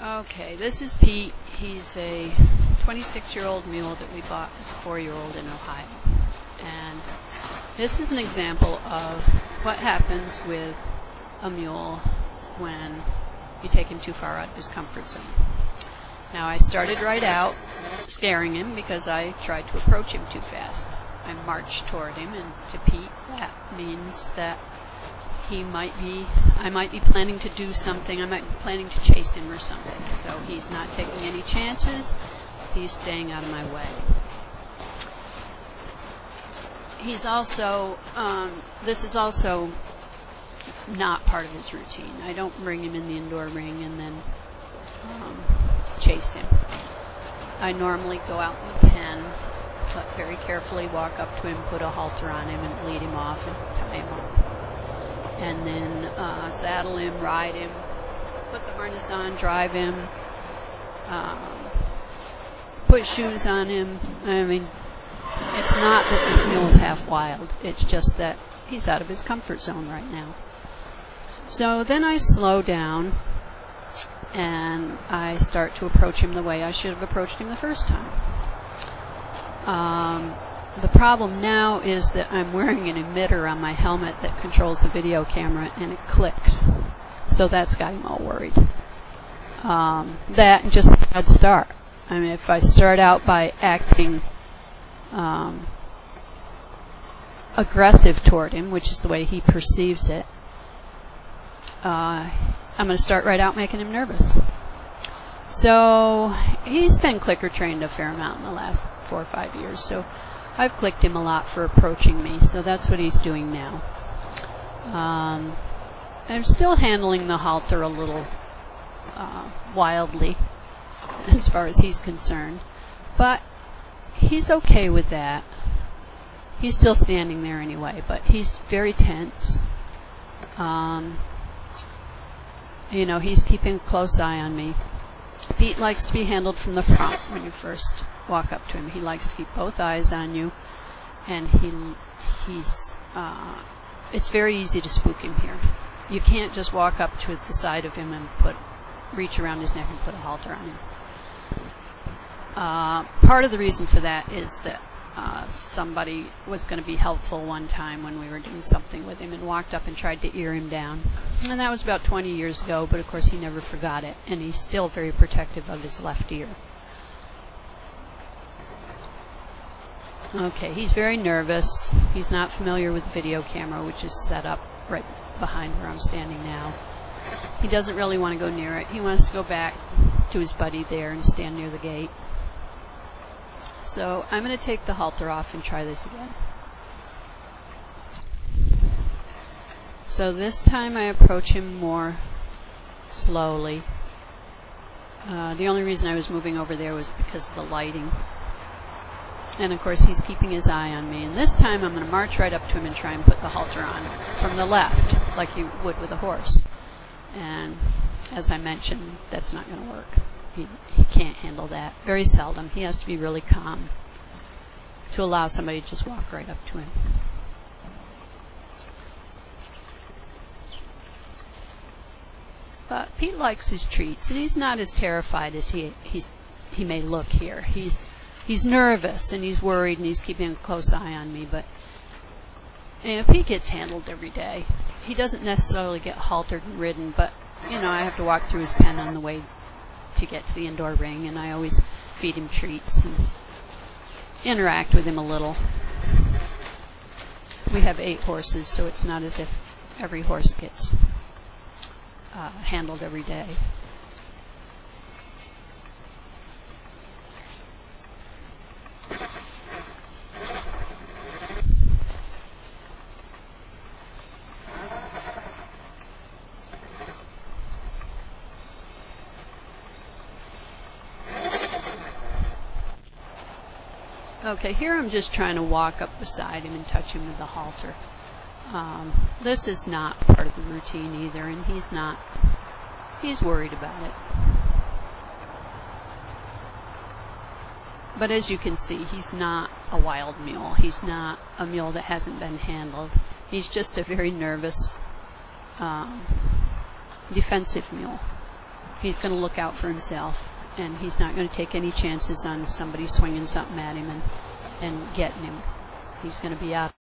Okay, this is Pete. He's a 26-year-old mule that we bought as a 4-year-old in Ohio. And this is an example of what happens with a mule when you take him too far out of his comfort zone. Now, I started right out scaring him because I tried to approach him too fast. I marched toward him, and to Pete, that means that I might be planning to do something. I might be planning to chase him or something. So he's not taking any chances. He's staying out of my way. He's also, this is also not part of his routine. I don't bring him in the indoor ring and then chase him. I normally go out in the pen, but very carefully walk up to him, put a halter on him, and lead him off and tie him up. And then saddle him, ride him, put the harness on, drive him, put shoes on him. I mean, it's not that this mule's half wild. It's just that he's out of his comfort zone right now. So then I slow down and I start to approach him the way I should have approached him the first time. The problem now is that I'm wearing an emitter on my helmet that controls the video camera, and it clicks. So that's got him all worried. That and just a bad start. I mean, if I start out by acting aggressive toward him, which is the way he perceives it, I'm going to start right out making him nervous. So he's been clicker trained a fair amount in the last 4 or 5 years, so I've clicked him a lot for approaching me, so that's what he's doing now. I'm still handling the halter a little wildly as far as he's concerned, but he's okay with that. He's still standing there anyway, but he's very tense. You know, he's keeping a close eye on me. Pete likes to be handled from the front when you first walk up to him. He likes to keep both eyes on you, and it's very easy to spook him here. You can't just walk up to the side of him and reach around his neck and put a halter on him. Part of the reason for that is that somebody was going to be helpful one time when we were doing something with him and walked up and tried to ear him down. And that was about 20 years ago, but of course he never forgot it, and he's still very protective of his left ear. Okay, he's very nervous. He's not familiar with the video camera, which is set up right behind where I'm standing now. He doesn't really want to go near it. He wants to go back to his buddy there and stand near the gate. So I'm going to take the halter off and try this again. So this time I approach him more slowly. The only reason I was moving over there was because of the lighting. And of course he's keeping his eye on me. And this time I'm going to march right up to him and try and put the halter on from the left, like you would with a horse. And as I mentioned, that's not going to work. He can't handle that. Very seldom. He has to be really calm to allow somebody to just walk right up to him. But Pete likes his treats, and he's not as terrified as he may look here. He's nervous, and he's worried, and he's keeping a close eye on me, but Pete gets handled every day. He doesn't necessarily get haltered and ridden, but, you know, I have to walk through his pen on the way to get to the indoor ring, and I always feed him treats and interact with him a little. We have 8 horses, so it's not as if every horse gets handled every day. Okay, here I'm just trying to walk up beside him and touch him with the halter. This is not part of the routine either, and he's worried about it. But as you can see, he's not a wild mule. He's not a mule that hasn't been handled. He's just a very nervous, defensive mule. He's going to look out for himself, and he's not going to take any chances on somebody swinging something at him and getting him. He's going to be out.